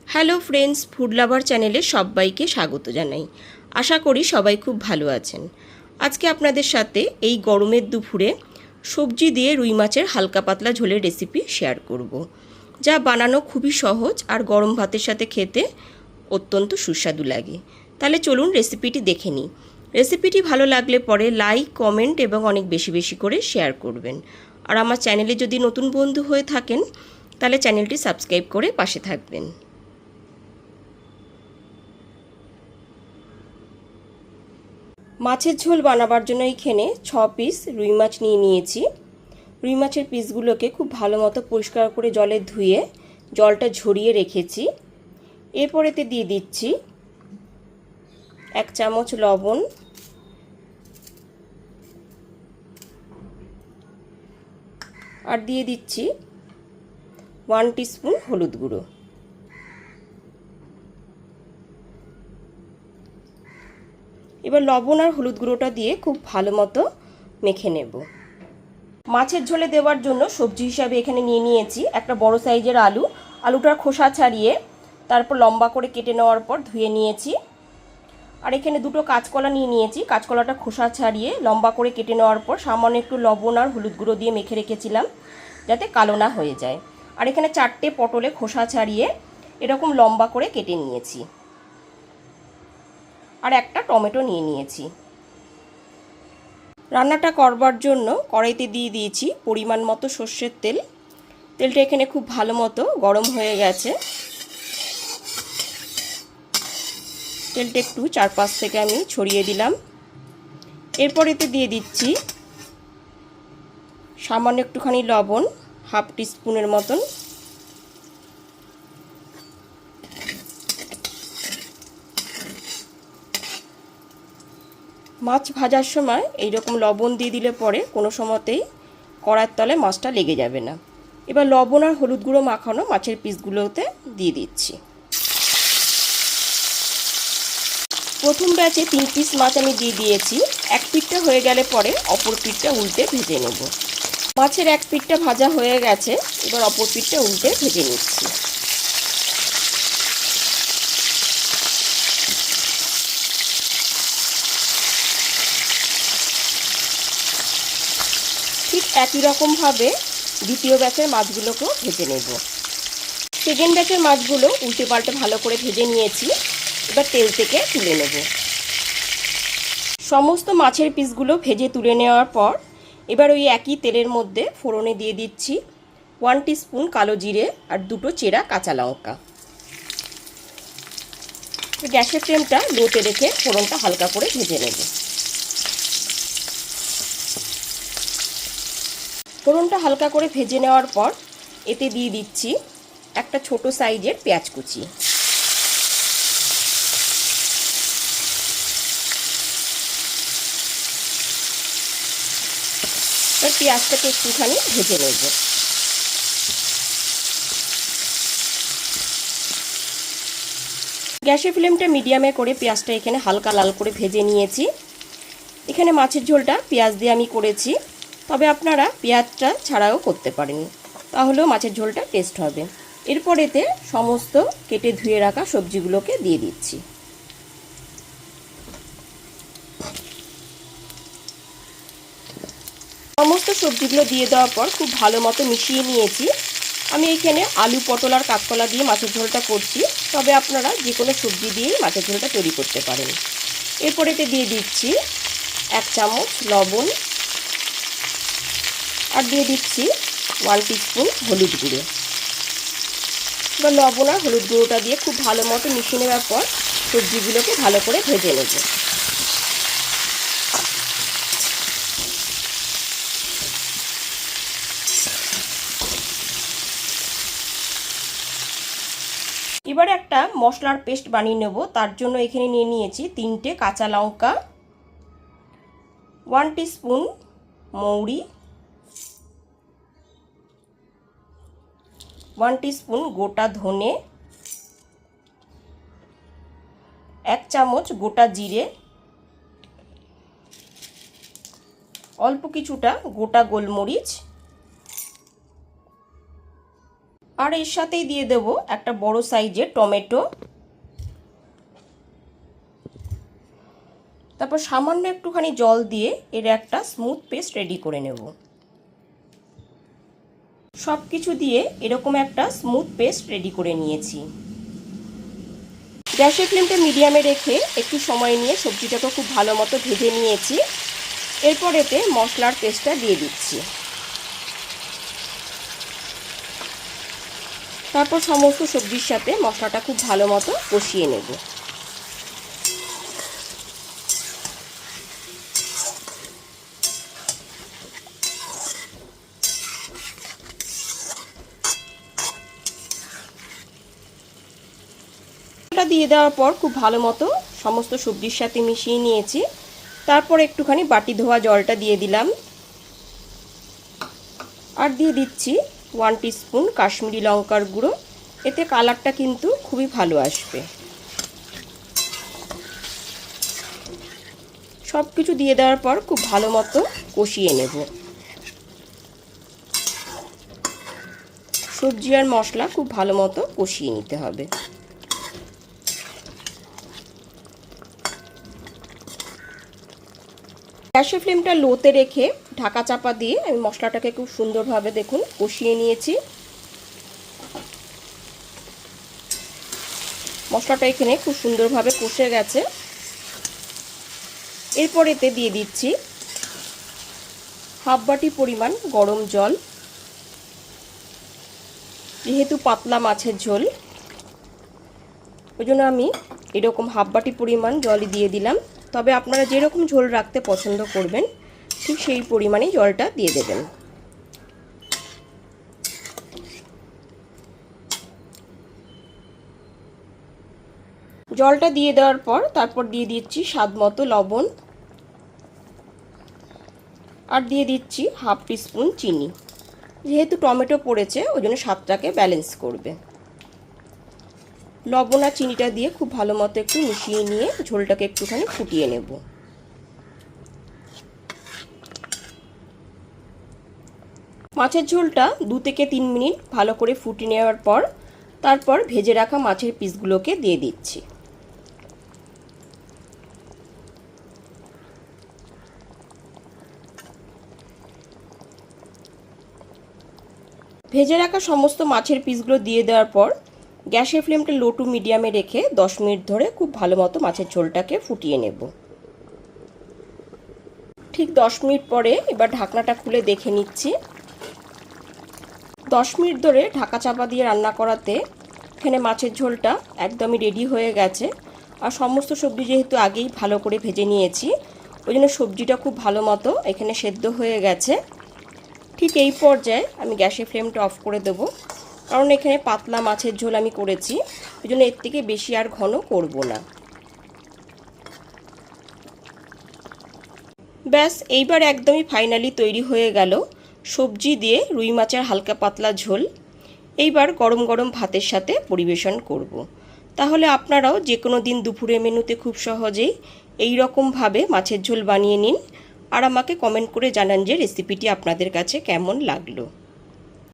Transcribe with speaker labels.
Speaker 1: Hello friends, food lover চ্যানেলে সবাইকে স্বাগত জানাই। আশা করি সবাই খুব ভালো আছেন। আজকে আপনাদের সাথে এই গরমের দুপুরে সবজি দিয়ে রুই মাছের হালকা পাতলা ঝোলের রেসিপি শেয়ার করব, যা বানানো খুবই সহজ আর গরম ভাতের সাথে খেতে অত্যন্ত সুস্বাদু লাগে। তাহলে চলুন রেসিপিটি দেখে নিই। রেসিপিটি ভালো লাগলে পরে লাইক, কমেন্ট এবং অনেক বেশি বেশি করে শেয়ার করবেন। আর আমার চ্যানেলে যদি নতুন বন্ধু হয়ে থাকেন তাহলে চ্যানেলটি সাবস্ক্রাইব করে পাশে থাকবেন। মাছের ঝোল বানাবার জন্য এইখানে 6 পিস রুই মাছ নিয়ে নিয়েছি। রুই মাছের পিসগুলোকে খুব ভালো মতো পরিষ্কার করে জলে ধুয়ে জলটা ঝরিয়ে রেখেছি। এরপরেতে দিয়ে দিচ্ছি 1 চামচ লবণ, আর দিয়ে দিচ্ছি 1 টিস্পুন হলুদ গুঁড়ো। এবার লবণ আর হলুদ গুঁড়োটা দিয়ে খুব ভালো মতো মেখে নেব। মাছের ঝোলে দেওয়ার জন্য সবজি হিসাবে এখানে নিয়ে নিয়েছি একটা বড় সাইজের আলু। আলুটার খোসা ছাড়িয়ে তারপর লম্বা করে কেটে নেওয়ার পর ধুয়ে নিয়েছি। আর এখানে 2টো কাঁচকলা নিয়ে নিয়েছি। কাঁচকলাটা খোসা ছাড়িয়ে লম্বা করে কেটে নেওয়ার পর সামান্য একটু লবণ আর হলুদ গুঁড়ো দিয়ে মেখে রেখেছিলাম যাতে কালো না হয়ে যায়। আর এখানে 4টে পটলে খোসা ছাড়িয়ে এরকম লম্বা করে কেটে নিয়েছি। আর একটা টমেটো নিয়ে নিয়েছি। রান্নাটা করবার জন্য কড়াইতে দিয়ে দিয়েছি পরিমাণ মতো সর্ষের তেল। তেলটা এখানে খুব ভালো মতো গরম হয়ে গেছে। তেলটা একটু চারপাশ থেকে আমি ছড়িয়ে দিলাম। এরপর এতে দিয়ে দিচ্ছি সামান্য একটুখানি লবণ, 1/2 টিস্পুনের মতন। মাছ ভাজার সময় এইরকম লবণ দিয়ে দিলে পরে কোনো সময়তেই কড়াইয়ের তলে মাছটা লেগে যাবে না। এবার লবণ আর হলুদ গুঁড়ো মাখানো মাছের পিসগুলোতে দিয়ে দিচ্ছি। প্রথম ব্যাচে 3 পিস মাছ আমি দিয়ে দিয়েছি। এক পিঠটা হয়ে গেলে পরে অপর পিঠটা উল্টে ভেজে নেব। মাছের এক পিঠটা ভাজা হয়ে গেছে, এবার অপর পিঠটা উল্টে ভেজে নিচ্ছি। ঠিক একই রকমভাবে দ্বিতীয় ব্যাচের মাছগুলোকেও ভেজে নেব। সেকেন্ড ব্যাচের মাছগুলো উল্টে পাল্টে ভালো করে ভেজে নিয়েছি। এবার তেল থেকে তুলে নেব। সমস্ত মাছের পিসগুলো ভেজে তুলে নেওয়ার পর এবার ওই একই তেলের মধ্যে ফোড়নে দিয়ে দিচ্ছি 1 টিস্পুন কালো জিরে আর 2টো চেরা কাঁচা লঙ্কা। গ্যাসের ফ্লেমটা লোতে রেখে ফোড়নটা হালকা করে ভেজে নেব। ফোড়নটা হালকা করে ভেজে নেওয়ার পর এতে দিয়ে দিচ্ছি একটা ছোট সাইজের পেঁয়াজ কুচি। পেঁয়াজটাকে একটুখানি ভেজে নেব। গ্যাসের ফ্লেমটা মিডিয়ামে করে পেঁয়াজটা এখানে হালকা লাল করে ভেজে নিয়েছি। এখানে মাছের ঝোলটা পেঁয়াজ দিয়ে আমি করেছি, তবে আপনারা পেঁয়াজটা ছাড়াও করতে পারেন, তাহলেও মাছের ঝোলটা টেস্ট হবে। এরপর এতে সমস্ত কেটে ধুয়ে রাখা সবজিগুলোকে দিয়ে দিচ্ছি। সমস্ত সবজিগুলো দিয়ে দেওয়ার পর খুব ভালো মতো মিশিয়ে নিয়েছি। আমি এখানে আলু, পটল আর কাঁচকলা দিয়ে মাছের ঝোলটা করছি, তবে আপনারা যে কোনো সবজি দিয়েই মাছের ঝোলটা তৈরি করতে পারেন। এরপর এতে দিয়ে দিচ্ছি 1 চামচ লবণ, আর দিয়ে দিচ্ছি 1 টিস্পুন হলুদ গুঁড়ো। এবার লবণ আর হলুদ গুঁড়োটা দিয়ে খুব ভালো মতো মিশিয়ে নেওয়ার পর সবজিগুলোকে ভালো করে ভেজে নেব। এবার একটা মশলার পেস্ট বানিয়ে নেব। তার জন্য এখানে নিয়ে নিয়েছি 3টে কাঁচা লঙ্কা, 1 টিস্পুন মৌরি, 1 টিস্পুন গোটা ধনে, 1 চামচ গোটা জিরে, অল্প কিছুটা গোটা গোলমরিচ, আর এর সাথেই দিয়ে দেব একটা বড় সাইজের টমেটো, তারপর সামান্য একটুখানি জল দিয়ে এর একটা স্মুথ পেস্ট রেডি করে নেব। সব কিছু দিয়ে এরকম একটা স্মুথ পেস্ট রেডি করে নিয়েছি। গ্যাসের ফ্লেমটা মিডিয়ামে রেখে একটু সময় নিয়ে সবজিটাকে খুব ভালো মতো ভেজে নিয়েছি। এরপর এতে মশলার পেস্টটা দিয়ে দিচ্ছি। তারপর সমস্ত সবজির সাথে মশলাটা খুব ভালো মতো কষিয়ে নেব। দিয়ে দেওয়ার পর খুব ভালো মতো সমস্ত সবজির সাথে মিশিয়ে নিয়েছি। তারপর একটুখানি বাটি ধোয়া জলটা দিয়ে দিলাম, আর দিয়ে দিচ্ছি 1 টিস্পুন কাশ্মীরি লঙ্কার গুঁড়ো। এতে কালারটা কিন্তু খুবই ভালো আসবে। সব কিছু দিয়ে দেওয়ার পর খুব ভালো মতো কষিয়ে নেব। সবজি আর মশলা খুব ভালো মতো কষিয়ে নিতে হবে। গ্যাসের ফ্লেমটা লোতে রেখে ঢাকা চাপা দিয়ে আমি মশলাটাকে খুব সুন্দরভাবে দেখুন কষিয়ে নিয়েছি। মশলাটা এখানে খুব সুন্দরভাবে কষে গেছে। এরপর এতে দিয়ে দিচ্ছি হাফ বাটি পরিমাণ গরম জল। যেহেতু পাতলা মাছের ঝোল, ওই জন্য আমি এরকম হাফ বাটি পরিমাণ জলই দিয়ে দিলাম। তবে আপনারা যেরকম ঝোল রাখতে পছন্দ করবেন ঠিক সেই পরিমাণেই জলটা দিয়ে দেবেন। জলটা দিয়ে দেওয়ার পর তারপর দিয়ে দিচ্ছি স্বাদ মতো লবণ, আর দিয়ে দিচ্ছি হাফ টিস্পুন চিনি। যেহেতু টমেটো পড়েছে ওই জন্য স্বাদটাকে ব্যালেন্স করবে। লবণ আর চিনিটা দিয়ে খুব ভালো মতো একটু মিশিয়ে নিয়ে ঝোলটাকে একটুখানি ফুটিয়ে নেব। মাছের ঝোলটা 2 থেকে 3 মিনিট ভালো করে ফুটিয়ে নেওয়ার পর তারপর ভেজে রাখা মাছের পিসগুলোকে দিয়ে দিচ্ছি। ভেজে রাখা সমস্ত মাছের পিসগুলো দিয়ে দেওয়ার পর গ্যাসের ফ্লেমটা লো টু মিডিয়ামে রেখে 10 মিনিট ধরে খুব ভালো মতো মাছের ঝোলটাকে ফুটিয়ে নেব। ঠিক 10 মিনিট পরে এবার ঢাকনাটা খুলে দেখে নিচ্ছি। 10 মিনিট ধরে ঢাকা চাপা দিয়ে রান্না করাতে এখানে মাছের ঝোলটা একদমই রেডি হয়ে গেছে। আর সমস্ত সবজি যেহেতু আগেই ভালো করে ভেজে নিয়েছি ওই জন্য সবজিটা খুব ভালো মতো এখানে সেদ্ধ হয়ে গেছে। ঠিক এই পর্যায়ে আমি গ্যাসের ফ্লেমটা অফ করে দেব, কারণ এখানে পাতলা মাছের ঝোল আমি করেছি, ওই জন্য এর থেকে বেশি আর ঘন করব না। ব্যাস এইবার একদমই ফাইনালি তৈরি হয়ে গেল সবজি দিয়ে রুই মাছের হালকা পাতলা ঝোল। এইবার গরম গরম ভাতের সাথে পরিবেশন করব। তাহলে আপনারাও যে কোনো দিন দুপুরের মেনুতে খুব সহজেই এই রকমভাবে মাছের ঝোল বানিয়ে নিন, আর আমাকে কমেন্ট করে জানান যে রেসিপিটি আপনাদের কাছে কেমন লাগলো।